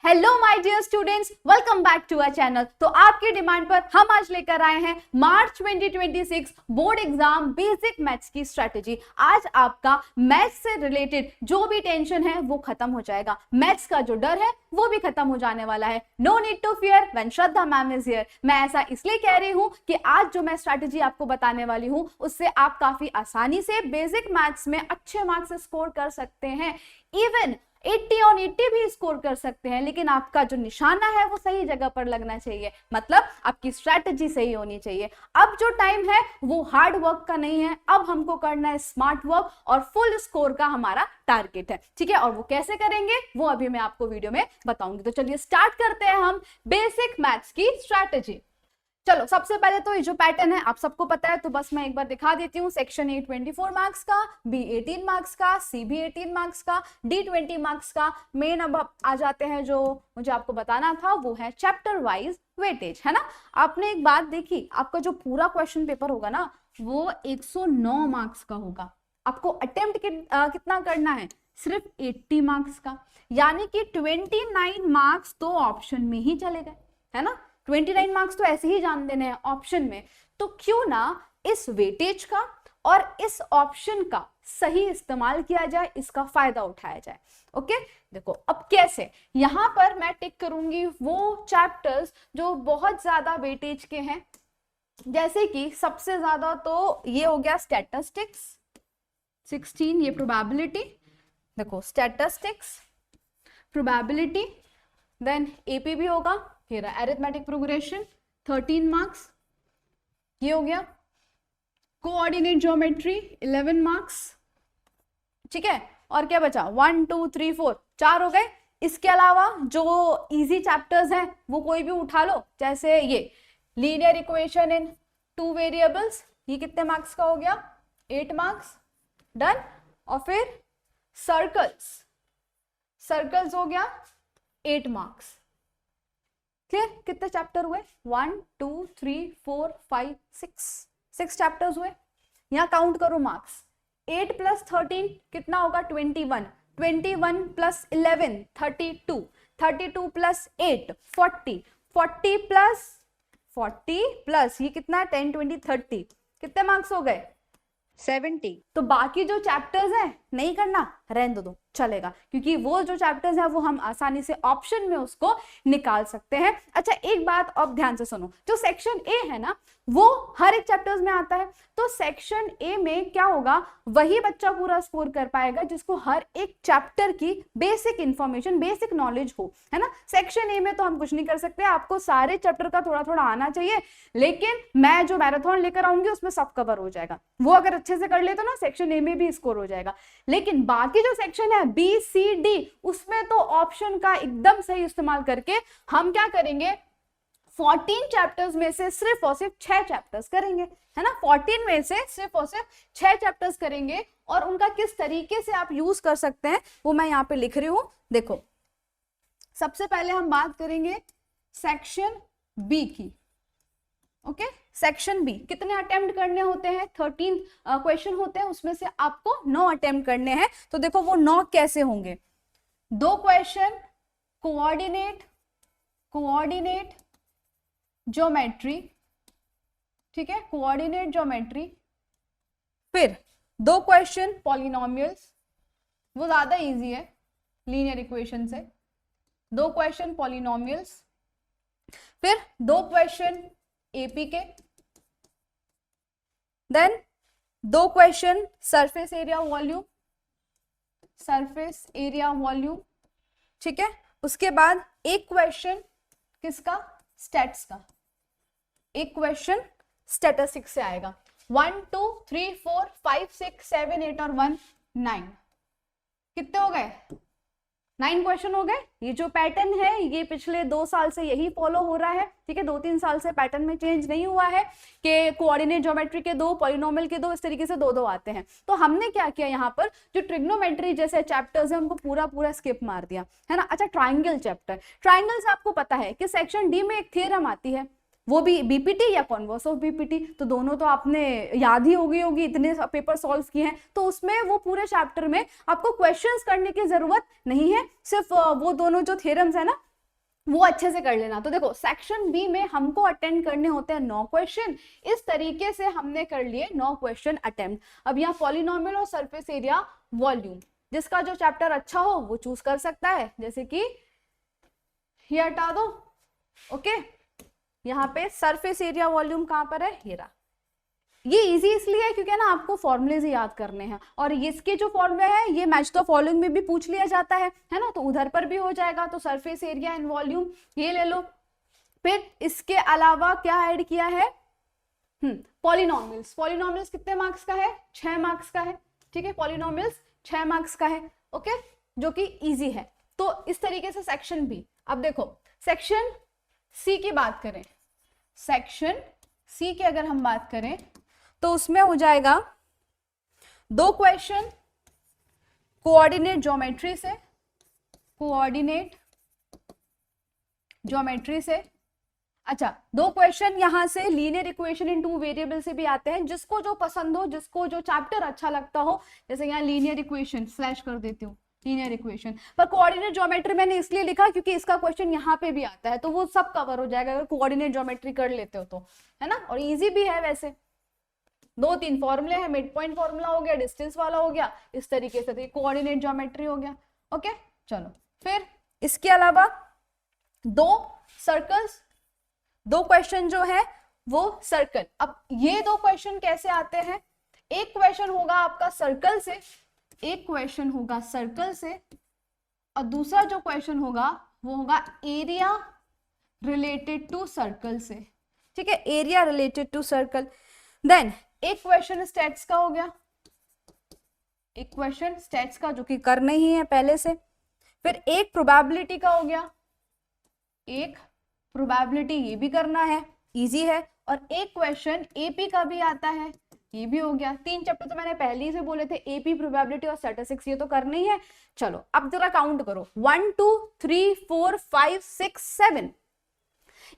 Hello my dear students, welcome back to our channel. तो आपकी demand पर हम आज लेकर आए हैं March 2026 board exam basic maths की स्ट्रेटेजी। आज आपका मैथ्स से रिलेटेड जो भी टेंशन है वो खत्म हो जाएगा, मैथ्स का जो डर है वो भी खत्म हो जाने वाला है। No need to fear when Shraddha ma'am is here. मैं ऐसा इसलिए कह रही हूँ कि आज जो मैं स्ट्रेटेजी आपको बताने वाली हूँ उससे आप काफी आसानी से बेसिक मैथ्स में अच्छे मार्क्स स्कोर कर सकते हैं। इवन 80 और 80 भी स्कोर कर सकते हैं, लेकिन आपका जो निशाना है वो सही जगह पर लगना चाहिए, मतलब आपकी स्ट्रैटेजी सही होनी चाहिए। अब जो टाइम है वो हार्ड वर्क का नहीं है, अब हमको करना है स्मार्ट वर्क और फुल स्कोर का हमारा टारगेट है, ठीक है। और वो कैसे करेंगे वो अभी मैं आपको वीडियो में बताऊंगी। तो चलिए स्टार्ट करते हैं हम बेसिक मैथ्स की स्ट्रैटेजी। चलो सबसे पहले तो ये जो पैटर्न है आप सबको पता है, तो बस मैं एक बार दिखा देती हूँ। सेक्शन ए 24 मार्क्स का, बी 18 मार्क्स का, सी भी 18 मार्क्स का, डी 20 मार्क्स का। मेन अब आ जाते हैं जो मुझे आपको बताना था वो है चैप्टर वाइज वेटेज, है ना। आपने एक बात देखी, आपका जो पूरा क्वेश्चन पेपर होगा ना वो 109 मार्क्स का होगा। आपको अटेम्प्ट कितना करना है, सिर्फ 80 मार्क्स का, यानी कि 29 मार्क्स तो ऑप्शन में ही चले गए, है ना। 29 मार्क्स तो ऐसे ही जान देने हैं ऑप्शन में। तो क्यों ना इस वेटेज का और इस ऑप्शन का सही इस्तेमाल किया जाए, इसका फायदा उठाया जाए। ओके, देखो अब कैसे। यहां पर मैं टिक करूंगी वो चैप्टर्स जो बहुत ज्यादा वेटेज के हैं, जैसे कि सबसे ज्यादा तो ये हो गया स्टैटिस्टिक्स 16, ये प्रोबेबिलिटी। देखो स्टैटिस्टिक्स, प्रोबेबिलिटी, देन एपी भी होगा, अरिथमेटिक प्रोग्रेशन 13 मार्क्स, ये हो गया। कोऑर्डिनेट ज्योमेट्री 11 मार्क्स, ठीक है। और क्या बचा, 1 2 3 4, 4 हो गए। इसके अलावा जो इजी चैप्टर्स हैं वो कोई भी उठा लो, जैसे ये लीनियर इक्वेशन इन 2 वेरिएबल्स, ये कितने मार्क्स का हो गया, 8 मार्क्स, डन। और फिर सर्कल्स, सर्कल्स हो गया 8 मार्क्स। क्लियर, कितने चैप्टर हुए, 1 2 3 4 5 6 चैप्टर्स हुए। यहां काउंट करो मार्क्स, 8 + 13 कितना होगा, 21, 21 + 11 32, 32 + 8 40, 40 + 40 प्लस ये कितना, 10 20 30, कितने मार्क्स हो गए, 70। तो बाकी जो चैप्टर्स हैं नहीं करना, रहने दो, चलेगा, क्योंकि वो जो चैप्टर्स हैं वो हम आसानी से ऑप्शन में उसको निकाल सकते हैं। अच्छा एक बात अब ध्यान से सुनो, जो सेक्शन ए है ना वो हर एक चैप्टर्स में आता है, तो सेक्शन ए में क्या होगा, वही बच्चा पूरा स्कोर कर पाएगा जिसको हर एक चैप्टर की बेसिक इंफॉर्मेशन, बेसिक नॉलेज हो, है ना। सेक्शन ए में तो हम कुछ नहीं कर सकते, आपको सारे चैप्टर का थोड़ा थोड़ा आना चाहिए, लेकिन मैं जो मैराथन लेकर आऊंगी उसमें सब कवर हो जाएगा। वो अगर अच्छे से कर ले तो ना सेक्शन ए में भी स्कोर हो जाएगा। लेकिन बाकी जो सेक्शन है बी सी डी, उसमें तो ऑप्शन का एकदम सही इस्तेमाल करके हम क्या करेंगे, 14 चैप्टर्स में से सिर्फ और सिर्फ 6 चैप्टर्स करेंगे, है ना। 14 में से सिर्फ और सिर्फ 6 चैप्टर्स करेंगे, और उनका किस तरीके से आप यूज कर सकते हैं वो मैं यहाँ पे लिख रही हूं। देखो सबसे पहले हम बात करेंगे सेक्शन बी की। ओके, सेक्शन बी कितने अटेम्प्ट करने होते हैं, 13 क्वेश्चन होते हैं, उसमें से आपको 9 अटेम्प्ट करने हैं। तो देखो वो 9 कैसे होंगे, 2 क्वेश्चन कोऑर्डिनेट ज्योमेट्री, ठीक है, कोऑर्डिनेट ज्योमेट्री, फिर 2 क्वेश्चन पॉलिनोमियल्स, वो ज्यादा इजी है लीनियर इक्वेशन से, 2 क्वेश्चन पॉलिनोमियल्स, फिर 2 क्वेश्चन एपी के, then 2 question surface area volume, ठीक है। उसके बाद एक क्वेश्चन किसका, स्टैट्स का, एक क्वेश्चन स्टैटिस्टिक्स से आएगा। 1 2 3 4 5 6 7 8 और 1 9, कितने हो गए, 9 क्वेश्चन हो गए। ये जो पैटर्न है ये पिछले 2 साल से यही फॉलो हो रहा है, ठीक है। 2-3 साल से पैटर्न में चेंज नहीं हुआ है कि कोऑर्डिनेट ज्योमेट्री के 2, पॉलिनोमियल के 2, इस तरीके से 2-2 आते हैं। तो हमने क्या किया, यहाँ पर जो ट्रिग्नोमेट्री जैसे चैप्टर्स हैं उनको पूरा स्किप मार दिया, है ना। अच्छा ट्राइंगल चैप्टर, ट्राइंगल्स आपको पता है कि सेक्शन डी में एक थ्योरम आती है, वो भी बीपीटी या कॉन्वर्स ऑफ बीपीटी, तो दोनों तो आपने याद ही होगी, इतने पेपर सॉल्व किए हैं। तो उसमें वो पूरे चैप्टर में आपको क्वेश्चंस करने की जरूरत नहीं है, सिर्फ वो दोनों जो थ्योरम्स है ना वो अच्छे से कर लेना। तो देखो सेक्शन बी में हमको अटेंड करने होते हैं 9 क्वेश्चन। इस तरीके से हमने कर लिए 9 क्वेश्चन अटेम्प्ट। अब यहाँ पॉलिनोमियल और सरफेस एरिया वॉल्यूम, जिसका जो चैप्टर अच्छा हो वो चूज कर सकता है, जैसे कि ये हटा दो। ओके, यहाँ पे सरफेस एरिया वॉल्यूम कहां पर है, ये रहा। ये इजी इसलिए है क्योंकि ना आपको फॉर्मूलेज ही याद करने हैं, और इसके जो फॉर्मूले है ये मैच द फॉलोइंग में भी पूछ लिया जाता है ना, तो उधर पर भी हो जाएगा। तो सरफेस एरिया एंड वॉल्यूम ये ले लो। फिर इसके अलावा क्या ऐड किया है, पॉलिनोमियल्स। पॉलिनोमियल्स कितने मार्क्स का है, 6 मार्क्स का है। ठीक है, पॉलिनोमियल्स 6 मार्क्स का है। ओके, जो कि इजी है। तो इस तरीके से सेक्शन बी। अब देखो सेक्शन सी की बात करें, सेक्शन सी की अगर हम बात करें तो उसमें हो जाएगा 2 क्वेश्चन कोऑर्डिनेट ज्योमेट्री से, कोऑर्डिनेट ज्योमेट्री से। अच्छा, 2 क्वेश्चन यहां से लीनियर इक्वेशन इन 2 वेरिएबल से भी आते हैं। जिसको जो पसंद हो, जिसको जो चैप्टर अच्छा लगता हो, जैसे यहाँ लीनियर इक्वेशन स्लैश कर देती हूँ, लीनियर इक्वेशन पर कोऑर्डिनेट ज्योमेट्री मैंने इसलिए लिखा क्योंकि इसका क्वेश्चन यहाँ पे भी आता है, तो वो सब कवर हो जाएगा अगर कोऑर्डिनेट ज्योमेट्री कर लेते हो तो, है ना। और इजी भी है वैसे, 2-3 फॉर्मूले हैं, मिड पॉइंट फॉर्मूला हो गया, डिस्टेंस वाला हो गया, इस तरीके से कोऑर्डिनेट ज्योमेट्री हो गया। ओके, चलो फिर इसके अलावा 2 सर्कल्स, 2 क्वेश्चन जो है वो सर्कल। अब ये 2 क्वेश्चन कैसे आते हैं, एक क्वेश्चन होगा आपका सर्कल से, एक क्वेश्चन होगा सर्कल से, और दूसरा जो क्वेश्चन होगा वो होगा एरिया रिलेटेड टू सर्कल से। ठीक है, area related to circle. Then एक क्वेश्चन स्टैट्स का हो गया, एक क्वेश्चन स्टैट्स का जो कि करना ही है पहले से। फिर एक प्रोबेबिलिटी का हो गया, एक प्रोबेबिलिटी ये भी करना है, इजी है। और एक क्वेश्चन एपी का भी आता है, ये भी हो गया। 3 चैप्टर तो मैंने पहले ही से बोले थे, एपी, प्रोबेबिलिटी और स्टैटिस्टिक्स, ये तो करना ही है। चलो अब जरा काउंट करो, 1 2 3 4 5 6 7।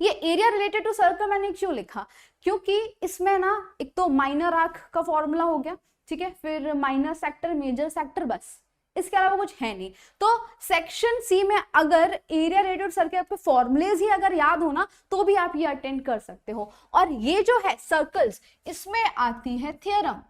ये एरिया रिलेटेड टू सर्कल मैंने क्यों लिखा, क्योंकि इसमें ना एक तो माइनर आर्क का फॉर्मूला हो गया, ठीक है, फिर माइनर सेक्टर, मेजर सेक्टर, बस इसके अलावा कुछ है नहीं। तो सेक्शन सी में अगर एरिया रिलेटेड सर्कल आपके फॉर्मूलेज ही अगर याद हो ना, तो भी आप ये अटेंड कर सकते हो। और ये जो है सर्कल्स, इसमें आती है थ्योरम,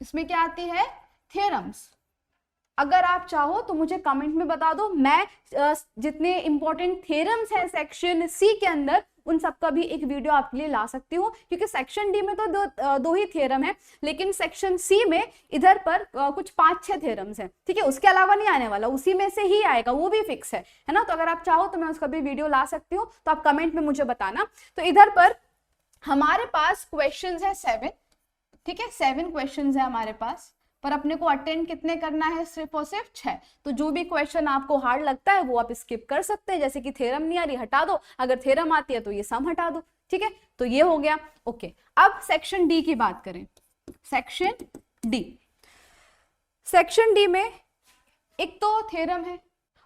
इसमें क्या आती है, थ्योरम्स। अगर आप चाहो तो मुझे कमेंट में बता दो, मैं जितने इंपॉर्टेंट थ्योरम्स हैं सेक्शन सी के अंदर, उन सब का भी एक वीडियो आपके लिए ला सकती हूँ। क्योंकि सेक्शन डी में तो दो ही थ्योरम है, लेकिन सेक्शन सी में इधर पर कुछ 5-6 थ्योरम्स हैं। ठीक है, उसके अलावा नहीं आने वाला, उसी में से ही आएगा, वो भी फिक्स है ना। तो अगर आप चाहो तो मैं उसका भी वीडियो ला सकती हूँ, तो आप कमेंट में मुझे बताना। तो इधर पर हमारे पास क्वेश्चन है 7, ठीक है, 7 क्वेश्चन है हमारे पास, पर अपने को अटेंड कितने करना है, सिर्फ और सिर्फ 6। तो जो भी क्वेश्चन आपको हार्ड लगता है वो आप स्किप कर सकते हैं, जैसे कि थ्योरम नहीं आ रही हटा दो, अगर थ्योरम आती है तो ये सम हटा दो। ठीक है, तो ये हो गया। ओके, अब सेक्शन डी की बात करें। सेक्शन डी, सेक्शन डी में एक तो थ्योरम है,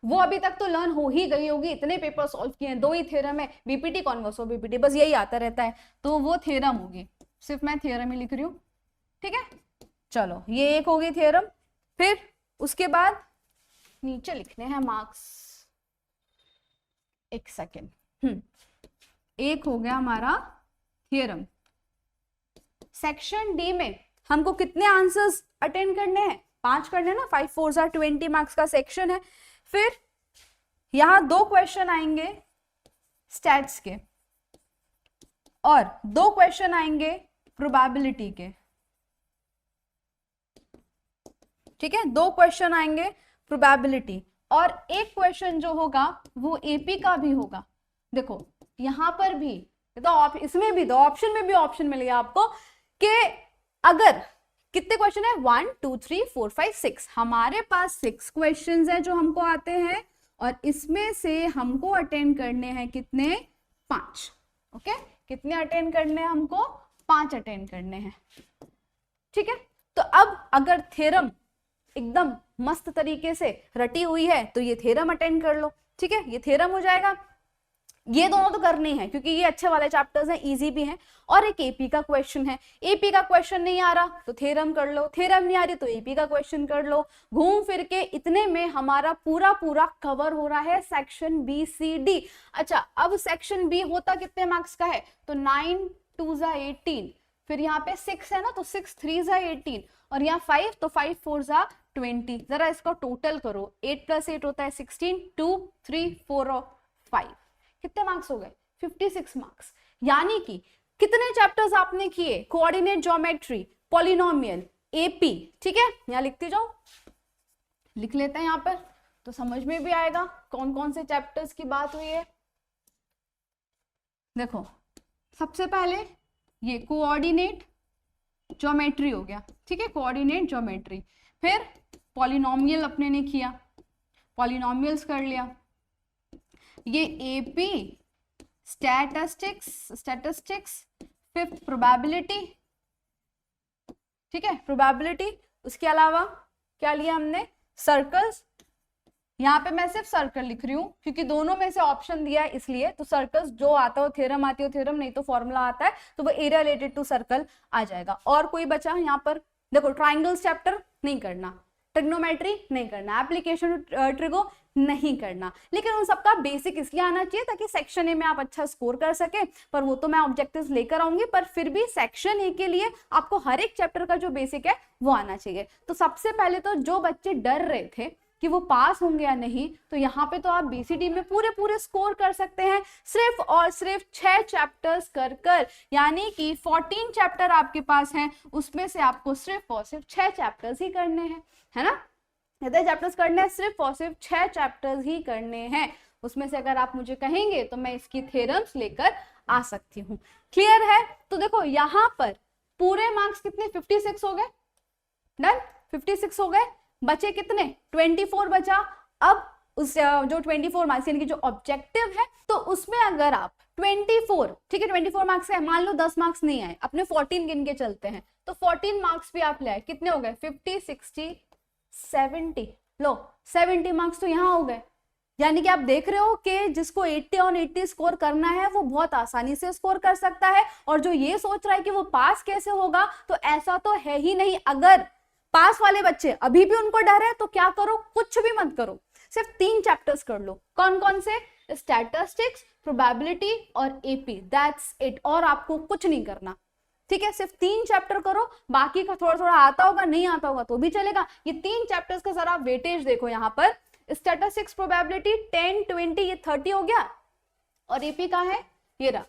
वो अभी तक तो लर्न हो ही गई होगी, इतने पेपर सॉल्व किए हैं, 2 ही थ्योरम है, बीपीटी, कॉन्वर्स ऑफ बीपीटी, बस यही आता रहता है, तो वो थ्योरम होगी। सिर्फ मैं थ्योरम ही लिख रही हूँ। ठीक है, चलो ये एक हो गई थ्योरम। फिर उसके बाद नीचे लिखने हैं मार्क्स, एक सेकेंड। एक हो गया हमारा थ्योरम। सेक्शन डी में हमको कितने आंसर्स अटेंड करने हैं, 5 करने हैं ना, 5 4 20 मार्क्स का सेक्शन है। फिर यहां 2 क्वेश्चन आएंगे स्टैट्स के, और 2 क्वेश्चन आएंगे प्रोबेबिलिटी के। ठीक है, 2 क्वेश्चन आएंगे प्रोबेबिलिटी, और एक क्वेश्चन जो होगा वो एपी का भी होगा। देखो यहां पर भी तो इसमें भी, दो ऑप्शन में भी ऑप्शन मिलेगा आपको कि अगर कितने क्वेश्चन है, 1 2 3 4 5 6, हमारे पास 6 क्वेश्चन है जो हमको आते हैं, और इसमें से हमको अटेंड करने हैं कितने, 5। ओके, कितने अटेंड करने हैं हमको, 5 अटेंड करने हैं। ठीक है, तो अब अगर थ्योरम एकदम मस्त तरीके से रटी हुई है तो ये थ्योरम अटेंड कर लो। ठीक है, ये थ्योरम हो जाएगा। ये दोनों तो करनी है क्योंकि ये अच्छे वाले चैप्टर्स हैं, इजी भी हैं। और एक एपी का क्वेश्चन है, एपी का क्वेश्चन नहीं आ रहा तो थ्योरम कर लो, थ्योरम नहीं आ रही तो एपी का क्वेश्चन कर लो। घूम फिर के इतने में हमारा पूरा पूरा कवर हो रहा है सेक्शन बी सी डी। अच्छा, अब सेक्शन बी होता कितने मार्क्स का है, तो 9 2 ज़ा 18, फिर यहाँ पे 6 है ना, तो 6 3 ज़ा 18, और यहाँ 5 तो 5 4 ज़ा 20। जरा इसका टोटल करो, 8 + 8 होता है 16, 2 3 4 और 5, कितने मार्क्स हो गए, 56 मार्क्स। यानी कि कितने चैप्टर्स आपने किए, कोऑर्डिनेट ज्योमेट्री, पॉलिनोमियल, एपी, ठीक है, यहां लिखती जाओ, लिख लेते हैं यहां पर तो समझ में भी आएगा कौन कौन से चैप्टर्स की बात हुई है। देखो, सबसे पहले ये कोऑर्डिनेट ज्योमेट्री हो गया, ठीक है, कोऑर्डिनेट ज्योमेट्री। फिर पॉलिनोमियल अपने ने किया, पॉलिनोमियल्स कर लिया। ये एपी, स्टैटिस्टिक्स, फिफ्थ प्रोबेबिलिटी, ठीक है, प्रोबेबिलिटी। उसके अलावा क्या लिया हमने, सर्कल्स। यहाँ पे मैं सिर्फ सर्कल लिख रही हूँ क्योंकि दोनों में से ऑप्शन दिया है इसलिए, तो सर्कल्स जो आता हो, थ्योरम आती हो थ्योरम, नहीं तो फॉर्मूला आता है तो वो एरिया रिलेटेड टू सर्कल आ जाएगा। और कोई बचा यहाँ पर, देखो ट्राइंगल्स चैप्टर नहीं करना, ट्रिग्नोमेट्री नहीं करना, एप्लीकेशन ट्रिगो नहीं करना, लेकिन उन सबका बेसिक इसलिए आना चाहिए ताकि सेक्शन ए में आप अच्छा स्कोर कर सके। पर वो तो मैं ऑब्जेक्टिव्स लेकर आऊंगी, पर फिर भी सेक्शन ए के लिए आपको हर एक चैप्टर का जो बेसिक है वो आना चाहिए। तो सबसे पहले तो जो बच्चे डर रहे थे कि वो पास होंगे या नहीं, तो यहाँ पे तो आप बीसीडी में पूरे पूरे स्कोर कर सकते हैं सिर्फ और सिर्फ 6 चैप्टर्स कर कर। यानी कि 14 चैप्टर आपके पास हैं, उसमें से आपको सिर्फ और सिर्फ 6 चैप्टर्स ही करने हैं, है ना, कितने चैप्टर्स करने हैं, सिर्फ और सिर्फ 6 चैप्टर्स ही करने हैं। उसमें से अगर आप मुझे कहेंगे तो मैं इसकी थ्योरम्स लेकर आ सकती हूँ। क्लियर है? तो देखो यहाँ पर पूरे मार्क्स कितने, 56 हो गए, डन, 56 हो गए, बचे कितने, 24 बचा। अब उस जो 24 मार्क्स यानी कि जो ऑब्जेक्टिव है, तो उसमें अगर आप 24, ठीक है, 24 मार्क्स है, मान लो 10 मार्क्स नहीं आए, अपने 14 गिन के चलते हैं, तो 14 मार्क्स भी आप ले आए, कितने हो गए, 50 60 70, लो 70 मार्क्स तो यहाँ हो गए। यानी कि आप देख रहे हो कि जिसको 80 और 80 स्कोर करना है वो बहुत आसानी से स्कोर कर सकता है, और जो ये सोच रहा है कि वो पास कैसे होगा, तो ऐसा तो है ही नहीं। अगर पास वाले बच्चे अभी भी उनको डर है तो क्या करो, कुछ भी मत करो, सिर्फ 3 चैप्टर्स कर लो। कौन कौन से, स्टैटिस्टिक्स, प्रोबेबिलिटी और एपी, दैट्स इट, और आपको कुछ नहीं करना, ठीक है, सिर्फ 3 चैप्टर करो। बाकी का थोड़ा थोड़ा आता होगा, नहीं आता होगा तो भी चलेगा। ये 3 चैप्टर्स का जरा वेटेज देखो, यहाँ पर स्टैटिस्टिक्स, प्रोबेबिलिटी 10 20, ये 30 हो गया, और एपी का है ये रहा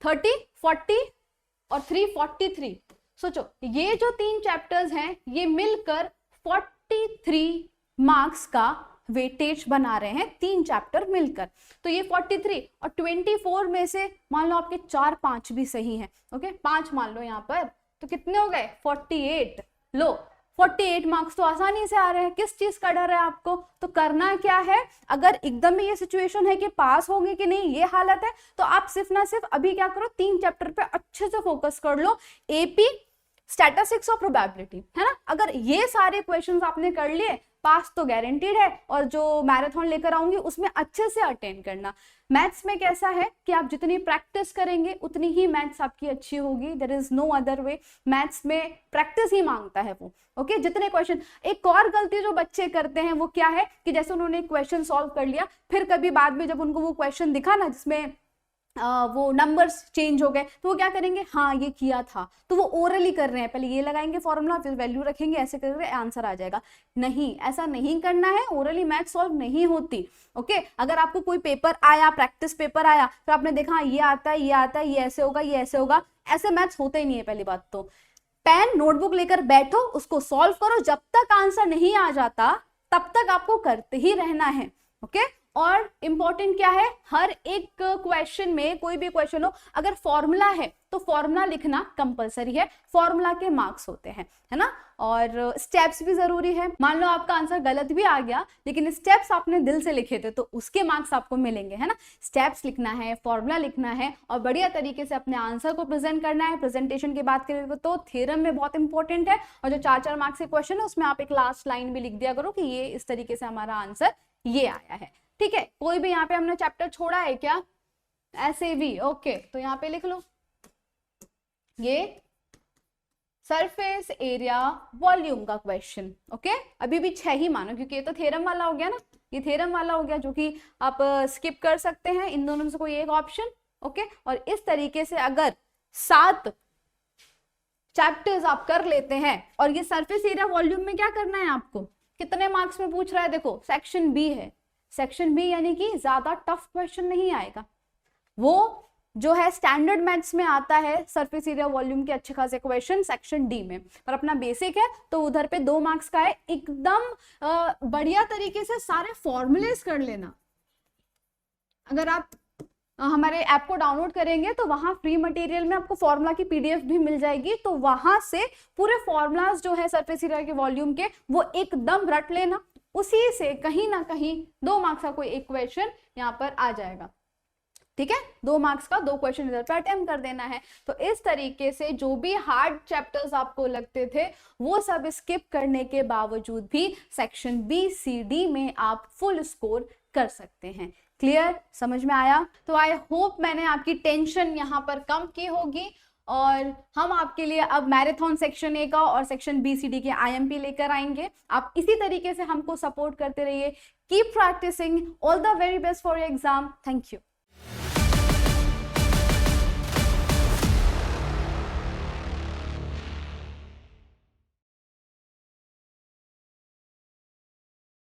30 40 और 343। सोचो ये जो 3 चैप्टर्स हैं ये मिलकर 43 मार्क्स का वेटेज बना रहे हैं, 3 चैप्टर मिलकर। तो ये 43 और 24 में से मान लो आपके 4-5 भी सही हैं, ओके, 5 मान लो यहाँ पर, तो कितने हो गए, 48। लो 48 मार्क्स तो आसानी से आ रहे हैं। किस चीज का डर है आपको, तो करना क्या है, अगर एकदम में ये सिचुएशन है कि पास होंगे कि नहीं ये हालत है, तो आप सिर्फ ना सिर्फ अभी क्या करो, 3 चैप्टर पे अच्छे से फोकस कर लो, एपी, स्टैटिस्टिक्स और प्रोबेबिलिटी, है ना। अगर ये सारे क्वेश्चंस आपने कर लिए, पास तो गारंटीड है। और जो मैराथन लेकर आऊंगी उसमें अच्छे से अटेंड करना। मैथ्स में कैसा है कि आप जितनी प्रैक्टिस करेंगे उतनी ही मैथ्स आपकी अच्छी होगी, there is no other way. Maths में प्रैक्टिस ही मांगता है वो, ओके। जितने क्वेश्चन, एक और गलती जो बच्चे करते हैं वो क्या है कि जैसे उन्होंने क्वेश्चन सॉल्व कर लिया, फिर कभी बाद में जब उनको वो क्वेश्चन दिखा ना जिसमें वो नंबर्स चेंज हो गए, तो वो क्या करेंगे, हाँ ये किया था, तो वो ओरली कर रहे हैं, पहले ये लगाएंगे फॉर्मूला फिर वैल्यू रखेंगे, ऐसे करके आंसर आ जाएगा। नहीं, ऐसा नहीं करना है, ओरली मैथ सॉल्व नहीं होती, ओके। अगर आपको कोई पेपर आया, प्रैक्टिस पेपर आया, तो आपने देखा ये आता है, ये आता है, ये ऐसे होगा, ये ऐसे होगा, ऐसे मैथ्स होते ही नहीं है। पहली बात तो पेन नोटबुक लेकर बैठो, उसको सॉल्व करो, जब तक आंसर नहीं आ जाता तब तक आपको करते ही रहना है, ओके। और इंपॉर्टेंट क्या है, हर एक क्वेश्चन में, कोई भी क्वेश्चन हो, अगर फॉर्मूला है तो फॉर्मूला लिखना कंपलसरी है, फॉर्मूला के मार्क्स होते हैं, है ना। और स्टेप्स भी जरूरी है। मान लो आपका आंसर गलत भी आ गया लेकिन स्टेप्स आपने दिल से लिखे थे तो उसके मार्क्स आपको मिलेंगे, है ना। स्टेप्स लिखना है, फॉर्मूला लिखना है और बढ़िया तरीके से अपने आंसर को प्रेजेंट करना है। प्रेजेंटेशन की बात करें तो थ्योरम में बहुत इंपॉर्टेंट है, और जो 4-4 मार्क्स के क्वेश्चन है उसमें आप एक लास्ट लाइन भी लिख दिया करो कि ये इस तरीके से हमारा आंसर ये आया है, ठीक है। कोई भी यहाँ पे हमने चैप्टर छोड़ा है क्या, ऐसे भी, ओके, तो यहाँ पे लिख लो ये सरफेस एरिया वॉल्यूम का क्वेश्चन। ओके, अभी भी 6 ही मानो, क्योंकि ये तो थ्योरम वाला हो गया ना, ये थ्योरम वाला हो गया, जो कि आप स्किप कर सकते हैं, इन दोनों में से कोई एक ऑप्शन। ओके, और इस तरीके से अगर 7 चैप्टर्स आप कर लेते हैं, और ये सरफेस एरिया वॉल्यूम में क्या करना है आपको, कितने मार्क्स में पूछ रहा है, देखो सेक्शन बी है, सेक्शन बी यानी कि ज्यादा टफ क्वेश्चन नहीं आएगा, वो जो है स्टैंडर्ड मैथ्स में आता है सरफेस एरिया वॉल्यूम के अच्छे खासे क्वेश्चन सेक्शन डी में, पर अपना बेसिक है तो उधर पे 2 मार्क्स का है। एकदम बढ़िया तरीके से सारे फॉर्मूलेस कर लेना। अगर आप हमारे ऐप को डाउनलोड करेंगे तो वहां फ्री मटेरियल में आपको फॉर्मूला की पीडीएफ भी मिल जाएगी, तो वहां से पूरे फॉर्मूलाज जो है सरफेस एरिया के वॉल्यूम के वो एकदम रट लेना, उसी से कहीं ना कहीं 2 मार्क्स का कोई एक क्वेश्चन यहाँ पर आ जाएगा। ठीक है, 2 मार्क्स का 2 क्वेश्चन इधर पे अटेम्प्ट कर देना है। तो इस तरीके से जो भी हार्ड चैप्टर्स आपको लगते थे वो सब स्किप करने के बावजूद भी सेक्शन बी सी डी में आप फुल स्कोर कर सकते हैं। क्लियर, समझ में आया? तो आई होप मैंने आपकी टेंशन यहाँ पर कम की होगी, और हम आपके लिए अब मैराथन सेक्शन ए का और सेक्शन बी सी डी के आईएमपी लेकर आएंगे। आप इसी तरीके से हमको सपोर्ट करते रहिए। Keep practising. All the very best for your exam. Thank you.